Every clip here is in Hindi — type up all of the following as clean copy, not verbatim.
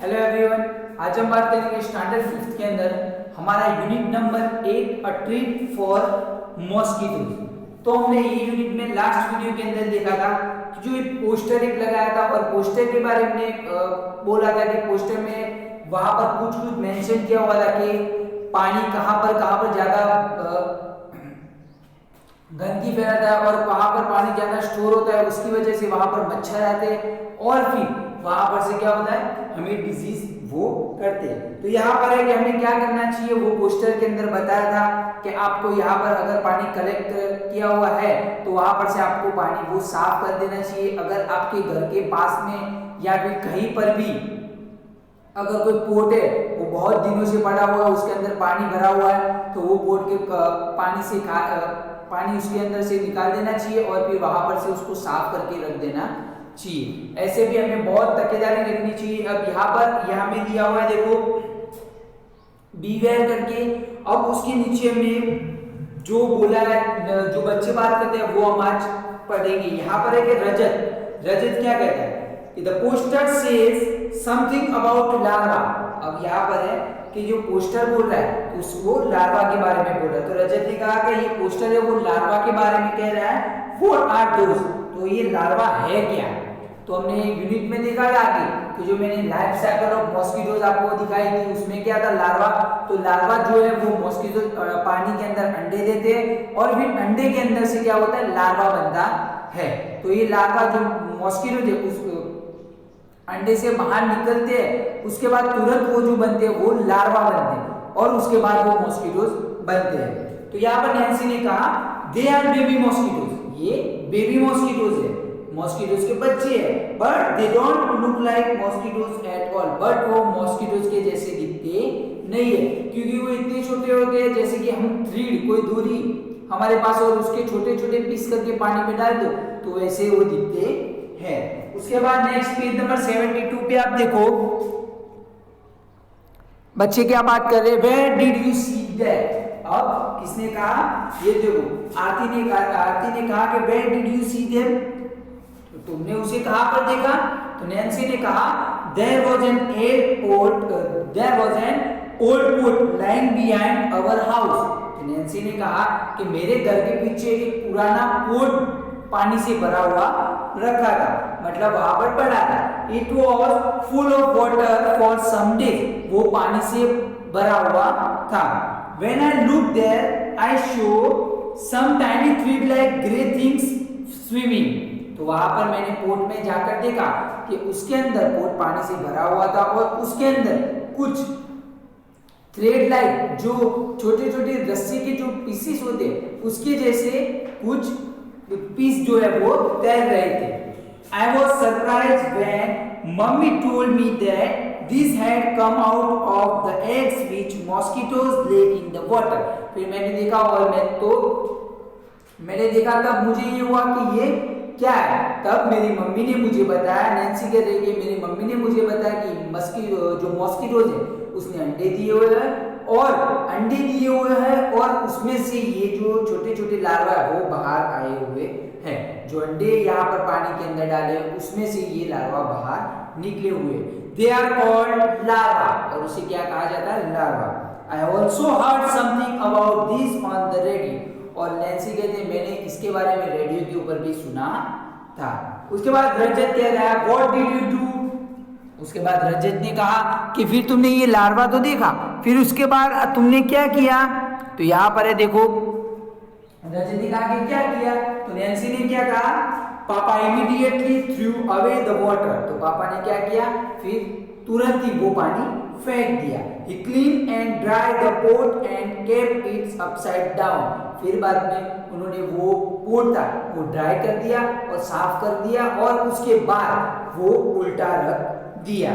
हेलो एवरीवन, आज हम बात करेंगे स्टैंडर्ड फिफ्थ के अंदर हमारा unit number 8 a treat for mosquitoes. तो हमने ये यूनिट में लास्ट वीडियो के अंदर देखा था कि जो एक पोस्टर एक लगाया था और पोस्टर के बारे में बोला था कि पोस्टर में वहां पर कुछ कुछ मेंशन किया हुआ था कि पानी कहाँ पर ज्यादा गंदगी फैलाता है और कहाँ पर पानी ज्यादा स्टोर होता है, उसकी वजह से वहां पर मच्छर आते हैं और फिर वहां पर से क्या होता है, हमें डिजीज वो करते हैं। तो यहाँ पर है कि हमें क्या करना चाहिए, वो पोस्टर के अंदर बताया था कि आपको यहाँ पर अगर पानी कलेक्ट किया हुआ है तो वहां पर से आपको पानी वो साफ कर देना चाहिए। अगर आपके घर के पास में या फिर कहीं पर भी अगर कोई पोट है वो बहुत दिनों से पड़ा हुआ है, उसके अंदर पानी भरा हुआ है, तो वो पोट के पानी उसके अंदर से निकाल देना चाहिए और फिर वहां पर से उसको साफ करके रख देना चाहिए। ऐसे भी हमें बहुत तकेदारी रखनी चाहिए। अब यहाँ में दिया हुआ है, देखो बीवेयर करके। अब उसके नीचे में जो बोला है, जो बच्चे बात करते हैं वो हम आज पढ़ेंगे। यहाँ पर है कि रजत क्या कहता है, the poster says something about larva. अब यहाँ पर है कि जो पोस्टर बोल रहा है वो लार्वा के बारे में बोल रहा है। तो रजत ने कहा कि ये पोस्टर है वो लार्वा के बारे में कह रहा है। व्हाट आर दोस, तो ये लार्वा है क्या। तो हमने यूनिट में देखा था आगे कि जो मैंने लाइफ साइकिल ऑफ मॉस्किटोज आपको दिखाई थी, उसमें क्या था, लार्वा। तो लार्वा जो है वो मॉस्किटो पानी के अंदर अंडे देते हैं और फिर अंडे के अंदर से क्या होता है, लार्वा बनता है। तो ये लार्वा जो मॉस्किटो है उस अंडे से बाहर निकलते हैं, उसके बाद तुरंत वो जो बनते हैं वो लार्वा बनते हैं और उसके बाद वो मॉस्किटोज बनते हैं। तो यहाँ पर नैन्सी ने कहा दे आर बेबी मॉस्किटोज, ये बेबी मॉस्किटोज है, मॉस्किटोज के बच्चे हैं, but they don't look like mosquitoes at all. But वो मॉस्किटोज के जैसे दिखते नहीं है, क्योंकि वो इतने छोटे होते हैं जैसे कि हम थ्रीड कोई दूरी हमारे पास और उसके छोटे छोटे पीस करके पानी में डाल दो तो वैसे वो दिखते हैं। उसके बाद नेक्स्ट पेज नंबर 72 पे आप देखो बच्चे क्या बात कर रहे हैं, where did you see that. अब किसने कहा, ये देखो आरती ने कहा कि where did you see them, तो तुमने उसे कहां पर देखा। तो नैन्सी ने कहा there was an old pot lying behind our house. तो नैन्सी ने कहा कि मेरे घर के पीछे एक पुराना पोट पानी से भरा हुआ रखा था, मतलब वहां पर पड़ा था। It was full of water for some days, वो पानी से भरा हुआ था। When I look there I show some tiny thread like grey things swimming. तो वहां पर मैंने पोट में जाकर देखा कि उसके अंदर पोट पानी से भरा हुआ था और उसके अंदर कुछ थ्रेड लाइक जो छोटे छोटे रस्सी के जो पीसेस होते हैं उसके जैसे कुछ पीस जो है वो तैर रहे थे। I was surprised when mummy told me that these had come out of the eggs which mosquitoes lay in the water। फिर मैंने देखा और मैंने देखा तब मुझे ये हुआ कि ये क्या है। तब मेरी मम्मी ने मुझे बताया, नैन्सी कह रही है कि मेरी मम्मी ने मुझे बताया कि जो मॉस्किटोज है उसने अंडे दिए हुए हैं और उसमें से ये जो छोटे छोटे लार्वा है वो बाहर आए हुए हैं। जो अंडे यहाँ पर पानी के अंदर डाले उसमें से ये लार्वा बाहर निकले हुए, दे आर कॉल्ड लार्वा, और उसे क्या कहा जाता है, larva. I also heard something about this on the radio. और नैन्सी कहते हैं मैंने इसके बारे में रेडियो के ऊपर भी सुना था। उसके बाद रजत कह रहा है व्हाट डिड यू डू। उसके बाद रजत ने कहा कि फिर तुमने ये लार्वा तो देखा, फिर उसके बाद तुमने क्या किया। तो यहाँ पर है देखो रजत ने कहा कि क्या किया। तो नैन्सी ने क्या कहा, पापा immediately through away the water. तो पापा ने क्या किया, फिर तुरंत ही वो पानी फेंक दिया। He cleaned and dried the pot and kept it upside down। फिर बाद में उन्होंने वो पोट था वो ड्राई कर दिया और साफ कर दिया और उसके बाद वो उल्टा रख दिया,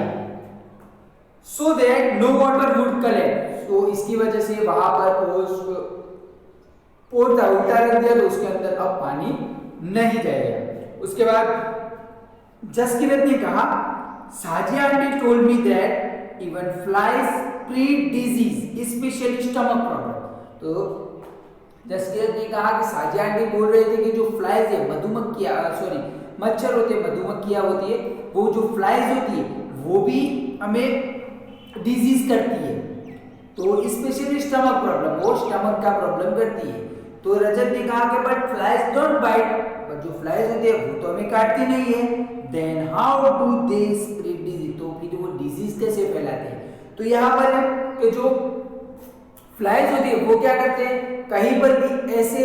so that no water would collect। तो इसकी वजह से वहां पर पोट था उल्टा रख दिया तो उसके अंदर अब पानी नहीं जाएगा। उसके बाद जसकिरत ने कहा Sajiya aunty told me that even flies spread disease specially stomach problem. तो जसकिरत ने कहा कि साजिया आंटी बोल रहे थे कि जो फ्लाइज है मधुमक्खियां मच्छर होते हैं, मधुमक्खियां होती है, वो जो फ्लाइज होती है वो भी हमें डिजीज करती है। तो स्पेशली स्टमक प्रॉब्लम, वो स्टमक का प्रॉब्लम करती है। तो रजत ने कहा कि but flies don't bite, but जो फ्लाइज होती है वो तो हमें काटती नहीं है। Then how do they spread disease, तो फिर वो डिजीज कैसे फैलाते हैं? तो यहाँ पर है कि जो फ्लाइज होती है वो क्या करते हैं, कहीं पर भी ऐसे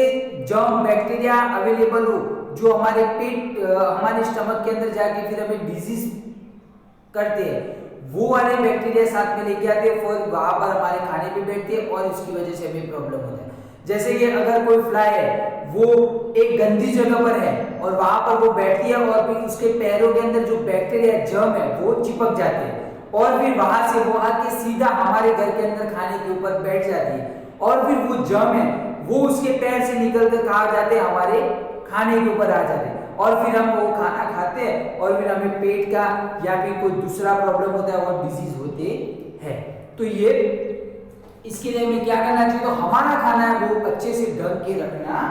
जर्म बैक्टीरिया अवेलेबल हो जो हमारे पेट हमारे स्टमक के अंदर जाके फिर हमें डिजीज करते हैं, वो वाले बैक्टीरिया साथ में लेके आते हैं, फिर वहां पर हमारे खाने पे बैठते हैं और इसकी वजह से हमें प्रॉब्लम होता है। जैसे कि अगर कोई फ्लाई है वो एक गंदी जगह पर है और वहां पर वो बैठती है और फिर उसके पैरों के अंदर जो बैक्टीरिया जर्म है वो चिपक जाते हैं और फिर वहां से वो आके सीधा हमारे घर के अंदर खाने के ऊपर बैठ जाती है और फिर वो जर्म है वो उसके पैर से निकल कर कहाँ जाते हैं, हमारे खाने के ऊपर आ जाते हैं और फिर हम वो खाना खाते हैं और फिर हमें पेट का या फिर कोई दूसरा प्रॉब्लम होता है और डिजीज होते हैं। तो ये इसके लिए हमें क्या करना चाहिए, तो हमारा खाना है वो अच्छे से ढक के रखना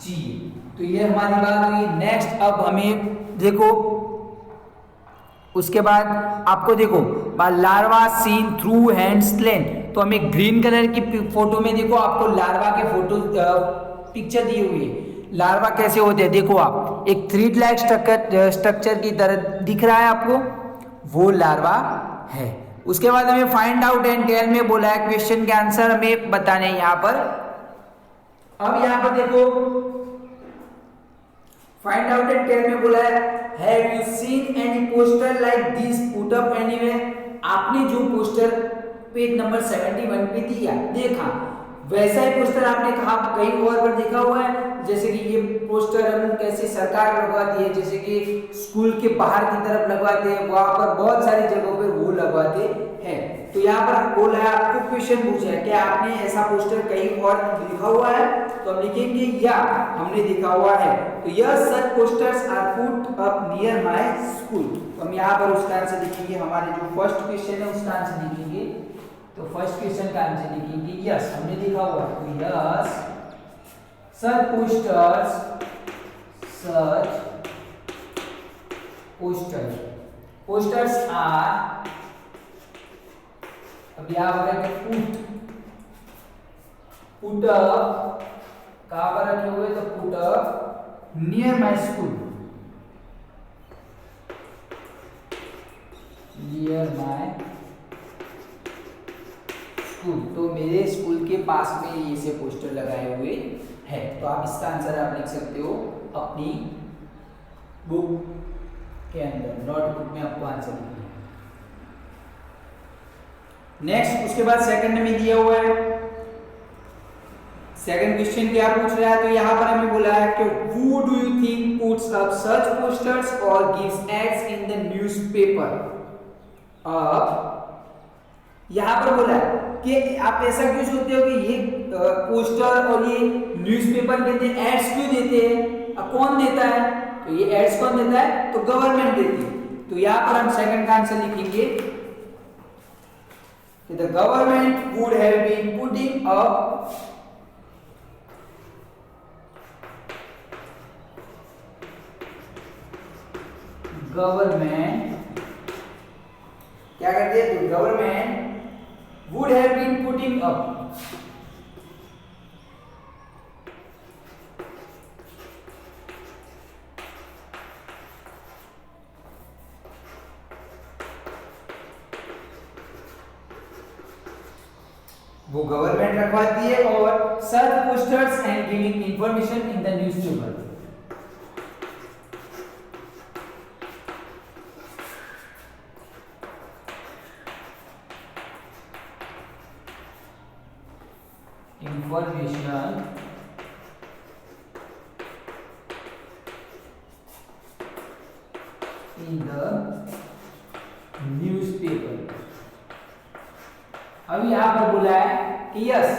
चाहिए। तो ये हमारी बात हुई। नेक्स्ट अब हमें देखो, उसके बाद आपको देखो larva seen through hand slain, तो हमें ग्रीन कलर की फोटो में देखो आपको लार्वा के फोटो पिक्चर दी हुई है। लार्वा कैसे होते हैं, देखो आप एक थ्रेड लाइक स्ट्रक्चर की तरह दिख रहा है आपको, वो लार्वा है। उसके बाद हमें फाइंड आउट एंड टेल में बोला है, क्वेश्चन के आंसर हमें बताने हैं यहाँ पर। अब यहाँ पर देखो फाइंड आउट एंड टेल में बोला है, have you seen any poster like this put up anywhere, आपने जो पोस्टर पेज नंबर 71 पे दिया देखा वैसा ही पोस्टर आपने कहा कहीं और पर देखा हुआ है? जैसे कि ये पोस्टर हम कैसे सरकार लगवाती है, जैसे कि स्कूल के बाहर की तरफ लगवाते हैं, वहां पर बहुत सारी जगहों पर वो लगवाते हैं। तो यहाँ पर बोला है, आपको क्वेश्चन पूछा है कि आपने ऐसा पोस्टर कहीं और लिखा हुआ है, तो हम लिखेंगे या हमने देखा हुआ है। तो यह such posters are put up near my school, तो हम यहाँ पर उसका आंसर लिखेंगे। हमारे जो फर्स्ट क्वेश्चन है उसका आंसर लिखेंगे, तो फर्स्ट क्वेश्चन का आंसर लिखेंगे यस, हमने देखा हुआ है। तो यस सच पोस्टर्स आर, अब यहाँ पर पुट अप कहाँ पर रखे हुए, तो put up near my school, near my school, तो मेरे स्कूल के पास में ये से पोस्टर लगाए हुए है। तो आप इसका आंसर आप लिख सकते हो अपनी बुक के अंदर, नोटबुक में आपको आंसर लिखना है। नेक्स्ट उसके बाद सेकंड में दिया हुआ है, सेकंड क्वेश्चन क्या पूछ रहा है, तो यहाँ पर हमें बोला है कि who do you think puts up such posters or gives ads in the newspaper। अब यहाँ पर बोला है कि आप ऐसा क्यों सोचते हो कि ये पोस्टर और ये न्यूज़पेपर के अंदर एड्स क्यों देते हैं, कौन देता है, तो ये एड्स कौन देता है, तो गवर्नमेंट देती है। तो यहाँ पर हम सेकंड का आंसर लिखेंगे कि the government would have been putting up government क्या करती है, तो government would have been putting up वो गवर्नमेंट रखवाती है और such posters and giving information in the newspaper। information in the newspaper। अभी यहाँ पर बोला है कि यस,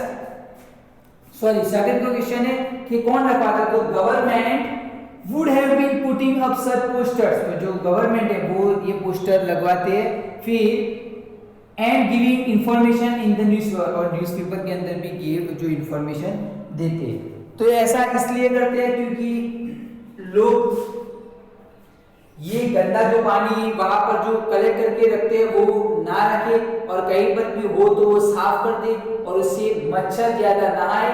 सॉरी सेकंड क्वेश्चन है कि कौन रखवाता, तो government would have been putting up such posters, तो जो गवर्नमेंट है वो ये पोस्टर लगवाते हैं, फिर and giving information in the newspaper, और न्यूज़पेपर के अंदर भी ये जो इंफॉर्मेशन देते हैं। तो ऐसा इसलिए करते हैं क्योंकि लोग ये गंदा जो पानी वहां पर जो कलेक्ट करके रखते हैं वो ना रखे, और कहीं पर भी हो तो वो साफ कर दे, और उससे मच्छर ज्यादा ना आए,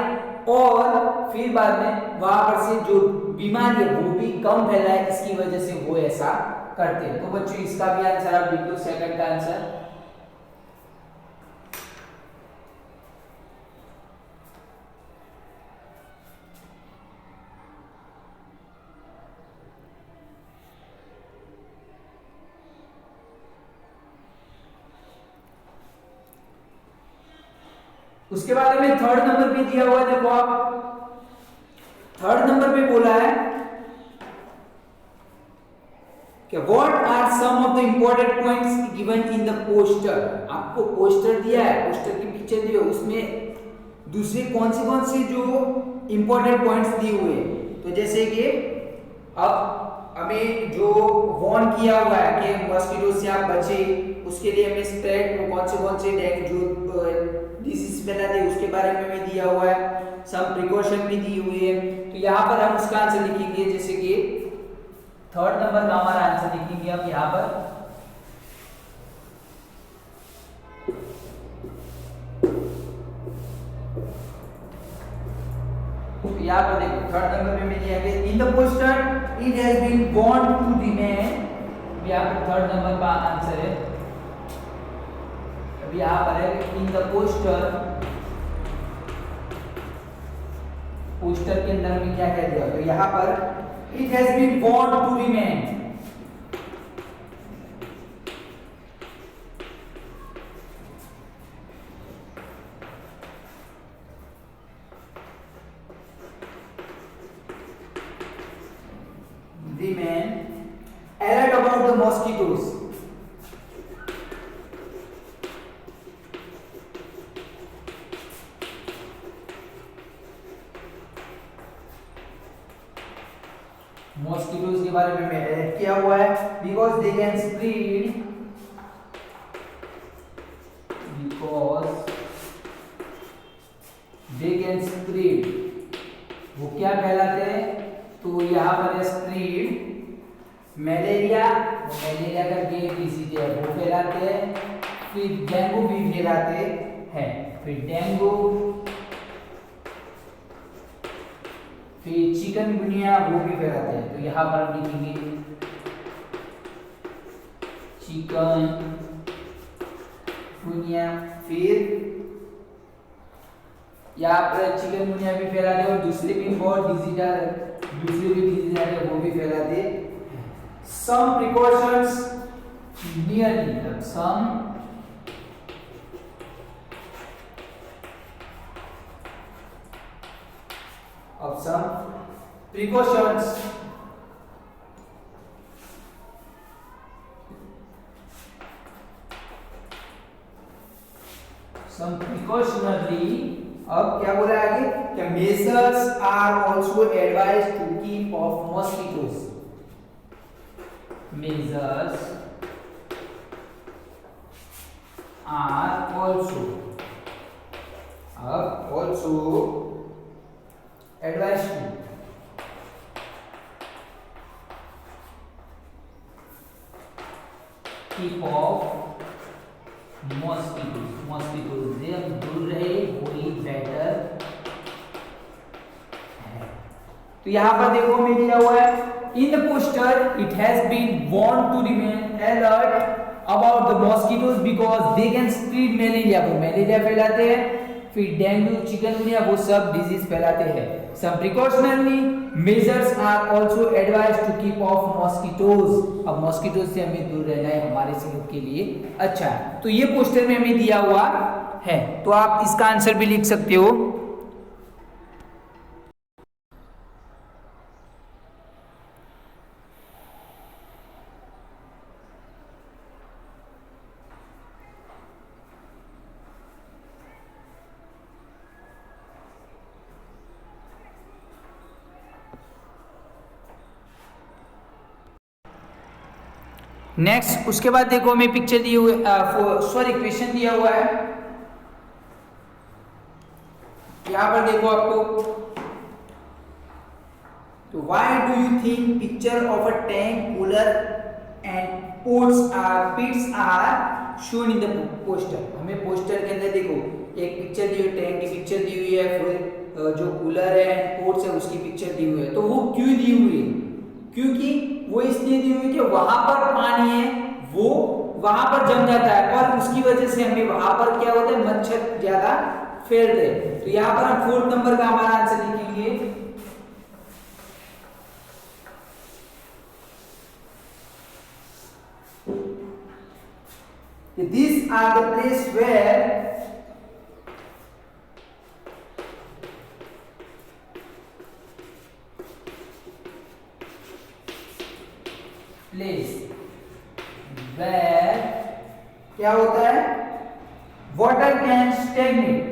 और फिर बाद में वहां पर से जो बीमारी है वो भी कम फैलाए, इसकी वजह से वो ऐसा करते हैं। तो बच्चों इसका भी आंसर आप लिख दो, सेकंड का आंसर। उसके बाद में थर्ड नंबर पे दिया हुआ है, देखो आप थर्ड नंबर पे बोला है कि what are some of the important points given in the poster. आपको पोस्टर दिया है, पोस्टर की पिक्चर दी है, उसमें दूसरे कौन से जो इंपॉर्टेंट पॉइंट्स दिए हुए हैं। तो जैसे कि अब हमें जो वार्न किया हुआ है कि मॉस्किटो से आप बचे, उसके लिए हमें स्प्रेड कौन से डेंगू जो डिजीज फैलाते हैं उसके बारे में भी दिया हुआ है, सब प्रिकॉशन भी दी हुई है। तो यहाँ पर हम उसका आंसर लिखेंगे, जैसे कि थर्ड नंबर का हमारा आंसर लिखेंगे हम यहाँ पर। तो यहाँ पर देखो थर्ड नंबर में दिया गया in the poster it has been warned to remain, यहाँ पर थर्ड नंबर का आंसर है। अभी यहाँ पर है इन द पोस्टर, पोस्टर के अंदर में क्या कह दिया, तो यहाँ पर it has been warned to remain, alert about the mosquitoes. Mosquitoes के बारे में अलर्ट किया हुआ है, बिकॉज दे कैन स्प्रेड, वो क्या कहलाते हैं, तो यहाँ पर स्प्रेड मलेरिया, मलेरिया का डिजीज है वो फैलाते हैं, फिर डेंगू भी फैलाते हैं, फिर डेंगू, फिर चिकनगुनिया वो भी फैलाते हैं। तो यहाँ पर हम लिखेंगे चिकनगुनिया, फिर यहाँ पर चिकनगुनिया भी फैलाते हैं, और दूसरे भी बहुत डिजीज है वो भी फैलाते हैं। Some precautions nearly, some precautions precautionary, अब क्या बोला है आगे कि measures are also advised to keep off mosquitoes, measures are also advised to keep off mosquitoes से हम दूर रहे वही बेटर है। तो यहाँ पर देखो हमें दिया हुआ है in the poster it has been warned to remain alert about the mosquitoes because they can spread malaria, वो मलेरिया फैलाते हैं, फिर डेंगू चिकनगुनिया वो सब डिजीज फैलाते हैं। some precautionary measures are also advised to keep off mosquitoes, अब मॉस्किटोज से हमें दूर रहना है, हमारे सेहत के लिए अच्छा है। तो ये पोस्टर में हमें दिया हुआ है, तो आप इसका आंसर भी लिख सकते हो। नेक्स्ट उसके बाद देखो हमें पिक्चर दी हुई सॉरी क्वेश्चन दिया हुआ है, यहां पर देखो आपको तो why do you think picture of a tank, cooler and pits are shown in the poster? हमें पोस्टर के अंदर देखो एक पिक्चर दी हुई, टैंक की पिक्चर दी हुई है, फिर जो कूलर है पोर्ट्स है उसकी पिक्चर दी हुई है। तो वो क्यों दी हुई है? क्योंकि वो इसलिए दी हुई कि वहां पर पानी है वो वहां पर जम जाता है और उसकी वजह से हमें वहां पर क्या होता है, मच्छर ज्यादा फैलते हैं। तो यहाँ पर हम 4 नंबर का हमारा आंसर लिखेंगे। These are the place where क्या होता है, वाटर कैन स्टेग्नेट।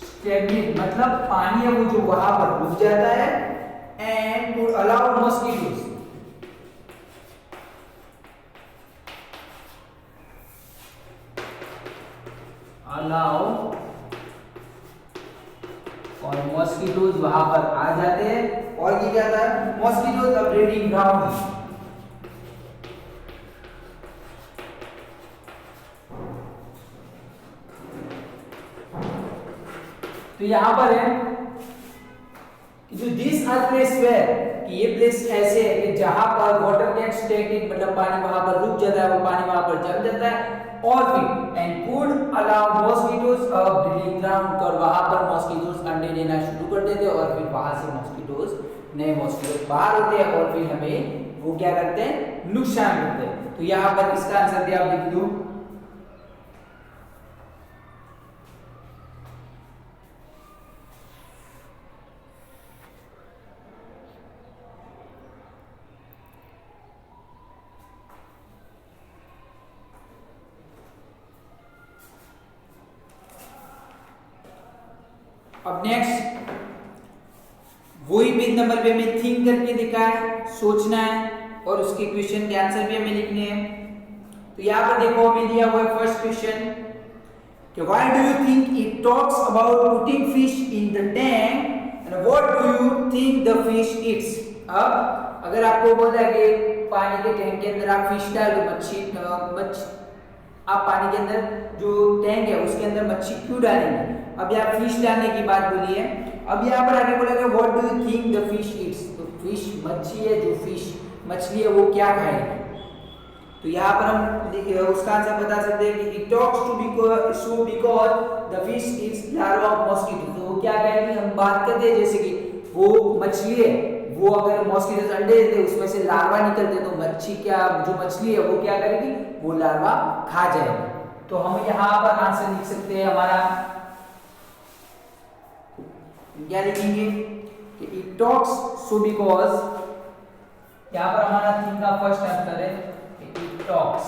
स्टेग्नेट मतलब पानी है वो जो वहां पर रुक जाता है, एंड would allow mosquitoes और मॉस्किटोज वहां पर आ जाते हैं। और ये क्या था, मॉस्किटोज का ब्रीडिंग ग्राउंड है। तो यहां पर है कि जो दिस आर प्लेस वेयर, कि ये प्लेस ऐसे है कि जहां पर वाटर कैन स्टेग्नेट मतलब पानी वहां पर रुक जाता है, वो पानी वहां पर जम जाता है, और फिर and could allow mosquitoes breeding ground, और वहां पर मॉस्किटोज अंडे देना शुरू कर देते हैं और फिर वहां से मॉस्किटोज नए मॉस्किटोज बाहर होते हैं और फिर हमें वो क्या करते हैं, नुकसान करते हैं। तो यहां पर इसका आंसर भी आप लिख दो। अब नेक्स्ट वही पेज नंबर पे हमें थिंक करके दिखा है, सोचना है और उसके क्वेश्चन के आंसर भी हमें लिखने हैं। तो यहाँ पर देखो हमें दिया हुआ है फर्स्ट क्वेश्चन कि why do you think it talks about putting fish in the tank and what do you think the fish it's. अब अगर आपको बोला है कि पानी के टैंक के अंदर आप फिश डाल दो, मच्छी आप पानी के अंदर जो टैंक है उसके अंदर मच्छी क्यों डालेंगे? अब यहाँ फिश डालने की बात बोली है। अब यहाँ पर आगे बोला गया what do you think the fish it's. तो फिश मच्छी है, जो फिश मछली है वो क्या खाएगी? तो यहाँ पर हम उसका आंसर बता सकते हैं कि it talks to because the fish it's larva of mosquito. तो वो क्या कहेगी, हम बात करते हैं जैसे कि वो मछली है, वो अगर मॉस्किटोज अंडे देते उसमें से लार्वा निकलते तो मच्छी क्या, जो मछली है वो क्या करेगी, वो लार्वा खा जाएगी। तो हम यहाँ पर आंसर लिख सकते हैं हमारा, क्या लिखेंगे कि इट टॉक्स सो बिकॉज, यहाँ पर हमारा थिंक का फर्स्ट आंसर है कि इट टॉक्स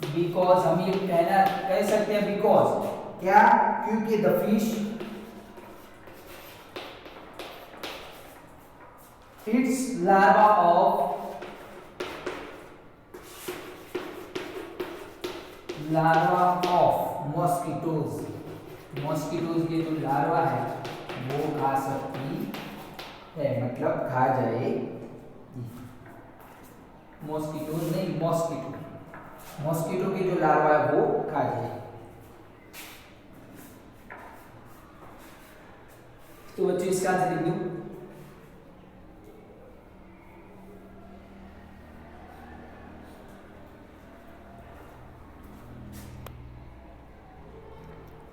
बिकॉज, हम ये कहना कह सकते हैं बिकॉज क्या, क्योंकि the fish it's larva of mosquitoes. Mosquitoes के जो लार्वा है वो खा सकती है, मतलब खा जाए, मॉस्किटोज नहीं मॉस्किटो के जो लार्वा है वो खा जाए। तो बच्चों इसका आंसर लिख दो।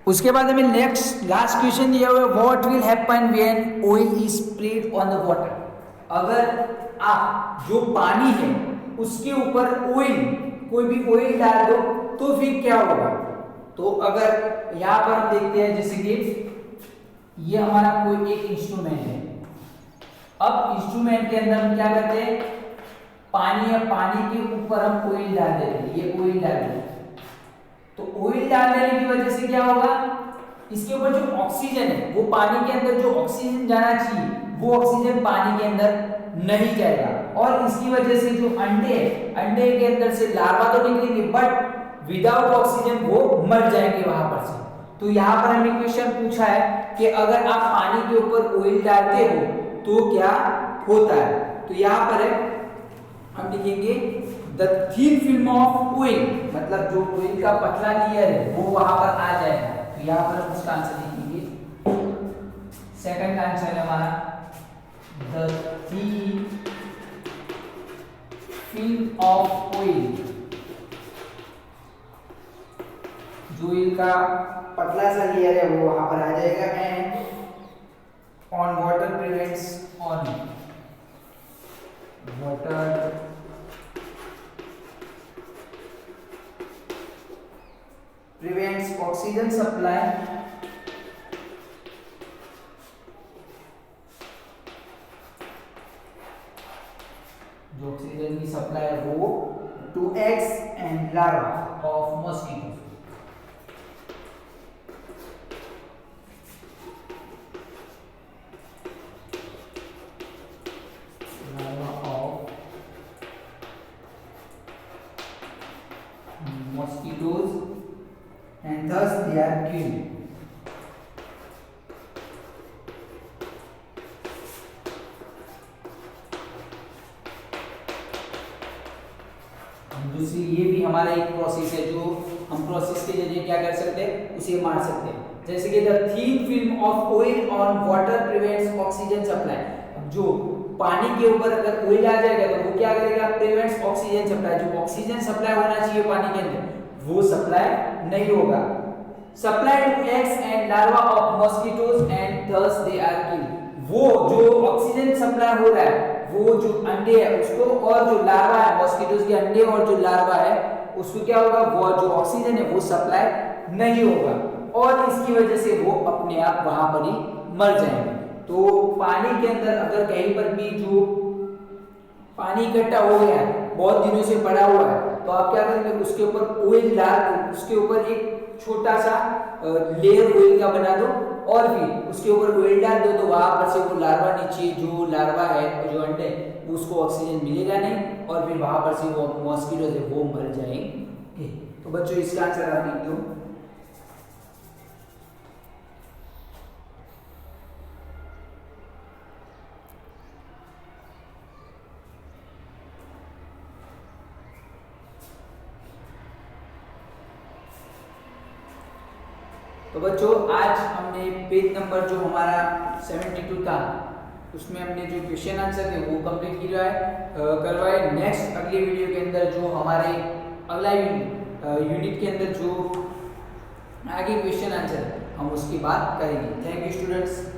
उसके बाद हमें नेक्स्ट लास्ट क्वेश्चन दिया हुआ है what will happen when oil is spread on the water. अगर आप जो पानी है उसके ऊपर ऑयल, कोई भी ऑयल डाल दो तो फिर क्या होगा? तो अगर यहाँ पर हम देखते हैं जैसे कि ये हमारा कोई एक इंस्ट्रूमेंट है। अब इंस्ट्रूमेंट के अंदर हम क्या करते हैं, पानी है, पानी के ऊपर हम ऑयल डाल देते हैं, ये ऑयल डाल देते हैं। तो ऑयल डाल देने की वजह से क्या होगा, इसके ऊपर जो ऑक्सीजन है वो पानी के अंदर जो ऑक्सीजन जाना चाहिए वो ऑक्सीजन पानी के अंदर नहीं जाएगा, और इसकी वजह से जो अंडे अंडे के अंदर से लार्वा तो निकलेंगे बट विदाउट ऑक्सीजन वो मर जाएंगे वहां पर से। तो यहाँ पर हमें क्वेश्चन पूछा है कि अगर आप पानी के ऊपर ऑयल डालते हो तो क्या होता है। तो यहाँ पर है हम लिखेंगे the thin film of oil, मतलब जो ऑयल का पतला लेयर है वो वहां पर आ जाएगा। तो यहाँ पर हम उसका आंसर लिखेंगे, सेकंड आंसर है हमारा the thin film of oil, जो ऑयल का पतला सा लेयर है वो वहां पर आ जाएगा। And on water prevents on water prevents oxygen supply जो ऑक्सीजन की सप्लाई है वो to eggs and larva of mosquitoes, larva of mosquitoes and thus they are killed. दूसरी ये भी हमारा एक प्रोसेस है जो हम प्रोसेस के जरिए क्या कर सकते हैं, उसे मार सकते हैं। जैसे कि the thin film of oil on water prevents oxygen supply, जो पानी के ऊपर अगर ऑयल आ जाएगा तो वो क्या करेगा, प्रिवेंट्स ऑक्सीजन सप्लाई, जो ऑक्सीजन सप्लाई होना चाहिए पानी के अंदर वो सप्लाई नहीं होगा। Supply to eggs and larva of mosquitoes and thus they are killed, वो जो ऑक्सीजन सप्लाई हो रहा है वो जो अंडे है उसको, और जो लार्वा है मॉस्किटोज के अंडे और जो लार्वा है उसको क्या होगा, वो जो ऑक्सीजन है वो सप्लाई नहीं होगा, और इसकी वजह से वो अपने आप वहां पर ही मर जाएंगे। तो पानी के अंदर अगर कहीं पर भी जो पानी इकट्ठा हो गया है, बहुत दिनों से पड़ा हुआ है, तो आप क्या करेंगे, उसके ऊपर ऑयल डाल, उसके ऊपर एक छोटा सा लेयर ऑयल का बना दो और फिर उसके ऊपर ऑयल डाल दो, तो वहां पर से वो लार्वा, नीचे जो लार्वा है जो अंडे, उसको ऑक्सीजन मिलेगा नहीं, और फिर वहां पर से वो मॉस्किटो है वो मर जाएंगे। तो बच्चों इसका आंसर आप लिख दो। तो बच्चों आज हमने पेज नंबर जो हमारा 72 था उसमें हमने जो क्वेश्चन आंसर थे वो कंप्लीट करवाए। नेक्स्ट अगले वीडियो के अंदर जो हमारे अगला यूनिट के अंदर जो आगे क्वेश्चन आंसर हम उसकी बात करेंगे। Thank you students.